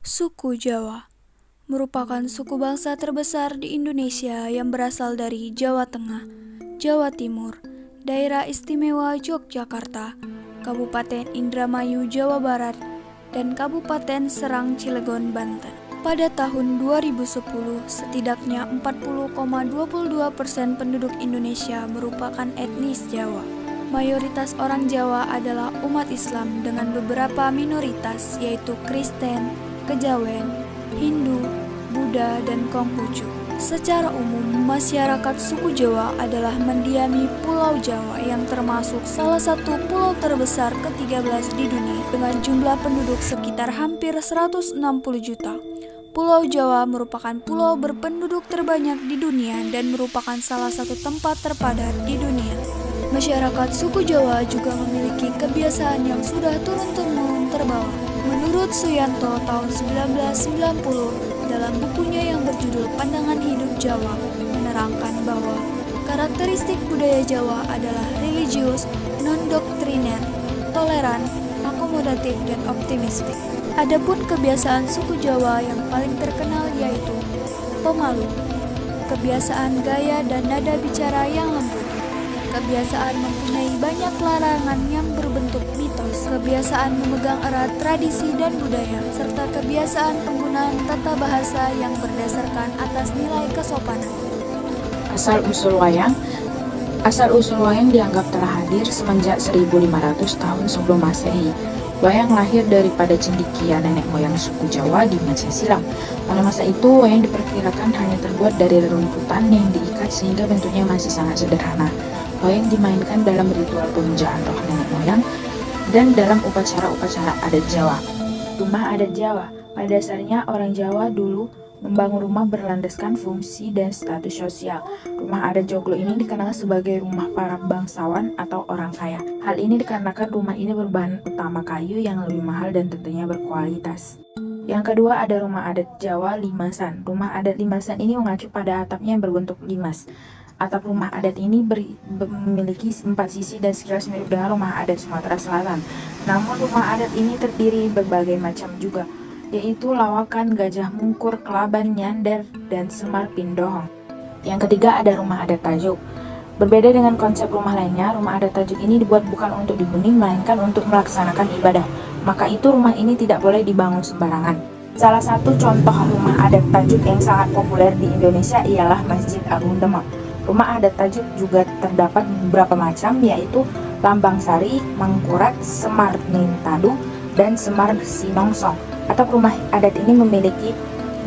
Suku Jawa merupakan suku bangsa terbesar di Indonesia yang berasal dari Jawa Tengah, Jawa Timur, Daerah Istimewa Yogyakarta, Kabupaten Indramayu, Jawa Barat, dan Kabupaten Serang, Cilegon, Banten. Pada tahun 2010, setidaknya 40,22% penduduk Indonesia merupakan etnis Jawa. Mayoritas orang Jawa adalah umat Islam dengan beberapa minoritas yaitu Kristen, Kejawen, Hindu, Buddha, dan Konghucu. Secara umum, masyarakat suku Jawa adalah mendiami Pulau Jawa yang termasuk salah satu pulau terbesar ke-13 di dunia dengan jumlah penduduk sekitar hampir 160 juta. Pulau Jawa merupakan pulau berpenduduk terbanyak di dunia dan merupakan salah satu tempat terpadat di dunia. Masyarakat suku Jawa juga memiliki kebiasaan yang sudah turun-temurun terbawa. Menurut Suyanto tahun 1990 dalam bukunya yang berjudul Pandangan Hidup Jawa menerangkan bahwa karakteristik budaya Jawa adalah religius, non-doktriner, toleran, akomodatif, dan optimistik. Adapun kebiasaan suku Jawa yang paling terkenal yaitu pemalu, kebiasaan gaya dan nada bicara yang lembut, kebiasaan mempunyai banyak larangan yang berbentuk mitos, kebiasaan memegang erat tradisi dan budaya, serta kebiasaan penggunaan tata bahasa yang berdasarkan atas nilai kesopanan. Asal-usul wayang dianggap telah hadir semenjak 1500 tahun sebelum Masehi. Wayang lahir daripada cendekia nenek moyang suku Jawa di masa silam. Pada masa itu, wayang diperkirakan hanya terbuat dari rerumputan yang diikat sehingga bentuknya masih sangat sederhana. Wayang dimainkan dalam ritual pemujaan roh nenek moyang dan dalam upacara-upacara adat Jawa. Rumah adat Jawa, pada dasarnya orang Jawa dulu membangun rumah berlandaskan fungsi dan status sosial. Rumah adat Joglo ini dikenal sebagai rumah para bangsawan atau orang kaya. Hal ini dikarenakan rumah ini berbahan utama kayu yang lebih mahal dan tentunya berkualitas. Yang kedua ada rumah adat Jawa Limasan. Rumah adat Limasan ini mengacu pada atapnya yang berbentuk limas. Atap rumah adat ini memiliki 4 sisi dan sekilas mirip dengan rumah adat Sumatera Selatan. Namun rumah adat ini terdiri berbagai macam juga, yaitu lawakan, gajah mungkur, kelaban, nyandar, dan semar pindohong. Yang ketiga ada rumah adat Tajuk. Berbeda dengan konsep rumah lainnya, rumah adat Tajuk ini dibuat bukan untuk dihuni, melainkan untuk melaksanakan ibadah. Maka itu rumah ini tidak boleh dibangun sembarangan. Salah satu contoh rumah adat Tajuk yang sangat populer di Indonesia ialah Masjid Agung Demak. Rumah adat Tajuk juga terdapat beberapa macam, yaitu Lambang Sari, Mangkurat, Semar Nintadu, dan Semar Sinongsong. Atap rumah adat ini memiliki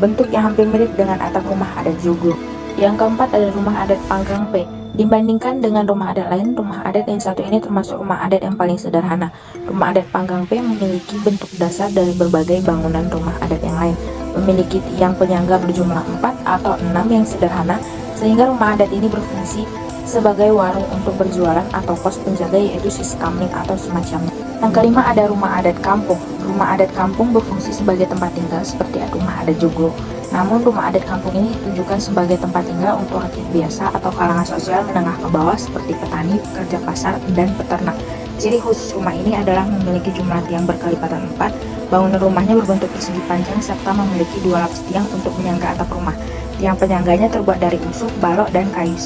bentuk yang hampir mirip dengan atap rumah adat Joglo. Yang keempat ada rumah adat Panggang P. Dibandingkan dengan rumah adat lain, rumah adat yang satu ini termasuk rumah adat yang paling sederhana. Rumah adat Panggang P memiliki bentuk dasar dari berbagai bangunan rumah adat yang lain. Memiliki tiang penyangga berjumlah 4 atau 6 yang sederhana, sehingga rumah adat ini berfungsi sebagai warung untuk berjualan atau pos penjaga, yaitu siskamling atau semacamnya. Yang kelima ada rumah adat kampung. Rumah adat kampung berfungsi sebagai tempat tinggal seperti rumah adat Joglo. Namun rumah adat kampung ini ditujukan sebagai tempat tinggal untuk rakyat biasa atau kalangan sosial menengah ke bawah seperti petani, pekerja pasar, dan peternak. Ciri khusus rumah ini adalah memiliki jumlah tiang berkelipatan 4, bangunan rumahnya berbentuk persegi panjang serta memiliki 2 lapis tiang untuk menyangga atap rumah. Tiang penyangganya terbuat dari usuk, balok, dan kayu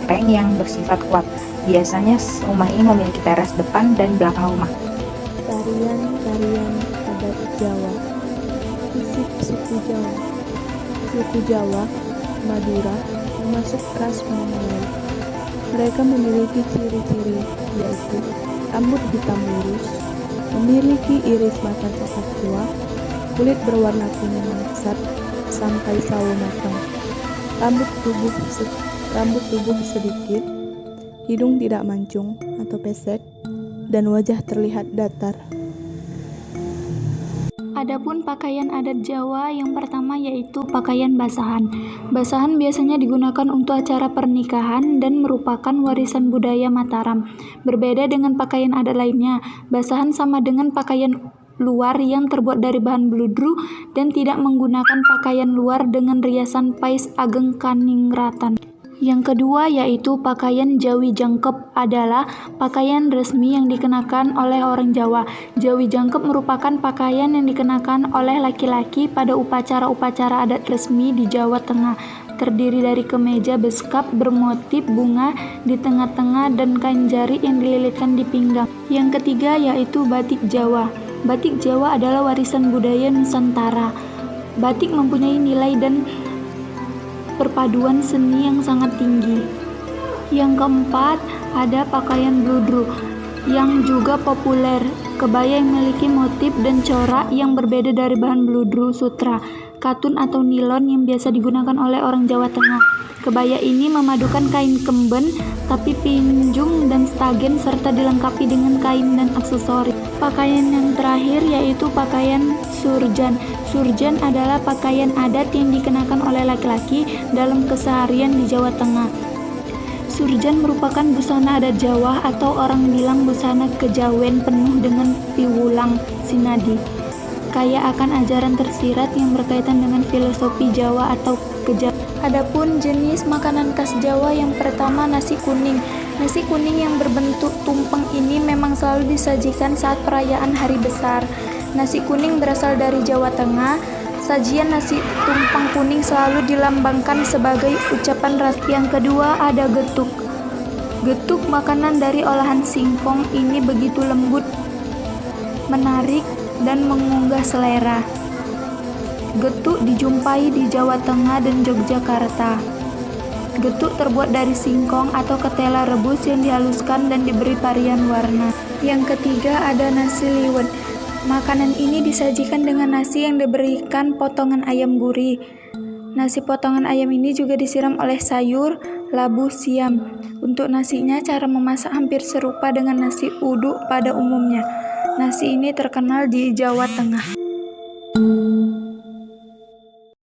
reng yang bersifat kuat. Biasanya rumah ini memiliki teras depan dan belakang rumah. Tarian-tarian adat Jawa. Fisik suku Jawa. Suku Jawa, Madura, termasuk ras Mongol. Mereka memiliki ciri-ciri yaitu rambut hitam lurus, memiliki iris mata coklat tua, kulit berwarna kuning maksat sampai sawo matang, rambut tubuh sedikit, hidung tidak mancung atau pesek, dan wajah terlihat datar. Adapun pakaian adat Jawa yang pertama yaitu pakaian basahan. Basahan biasanya digunakan untuk acara pernikahan dan merupakan warisan budaya Mataram. Berbeda dengan pakaian adat lainnya, basahan sama dengan pakaian luar yang terbuat dari bahan bludru dan tidak menggunakan pakaian luar dengan riasan pais ageng kaningratan. Yang kedua yaitu pakaian Jawi Jangkep adalah pakaian resmi yang dikenakan oleh orang Jawa. Jawi Jangkep merupakan pakaian yang dikenakan oleh laki-laki pada upacara-upacara adat resmi di Jawa Tengah. Terdiri dari kemeja beskap bermotif bunga di tengah-tengah dan kain jari yang dililitkan di pinggang. Yang ketiga yaitu batik Jawa. Batik Jawa adalah warisan budaya Nusantara. Batik mempunyai nilai dan perpaduan seni yang sangat tinggi. Yang keempat, ada pakaian bludru yang juga populer. Kebaya yang memiliki motif dan corak yang berbeda dari bahan bludru sutra, katun atau nilon yang biasa digunakan oleh orang Jawa Tengah. Kebaya ini memadukan kain kemben, tapi pinjung dan stagen serta dilengkapi dengan kain dan aksesoris. Pakaian yang terakhir yaitu pakaian surjan. Surjan adalah pakaian adat yang dikenakan oleh laki-laki dalam keseharian di Jawa Tengah. Surjan merupakan busana adat Jawa atau orang bilang busana kejawen penuh dengan piwulang sinadi. Kaya akan ajaran tersirat yang berkaitan dengan filosofi Jawa atau kejawen. Adapun jenis makanan khas Jawa yang pertama nasi kuning. Nasi kuning yang berbentuk tumpeng ini memang selalu disajikan saat perayaan hari besar. Nasi kuning berasal dari Jawa Tengah. Sajian nasi tumpeng kuning selalu dilambangkan sebagai ucapan rasa. Yang kedua ada getuk. Getuk makanan dari olahan singkong ini begitu lembut, menarik, dan menggugah selera. Getuk dijumpai di Jawa Tengah dan Yogyakarta. Getuk terbuat dari singkong atau ketela rebus yang dihaluskan dan diberi varian warna. Yang ketiga ada nasi liwet. Makanan ini disajikan dengan nasi yang diberikan potongan ayam gurih. Nasi potongan ayam ini juga disiram oleh sayur, labu siam. Untuk nasinya, cara memasak hampir serupa dengan nasi uduk pada umumnya. Nasi ini terkenal di Jawa Tengah.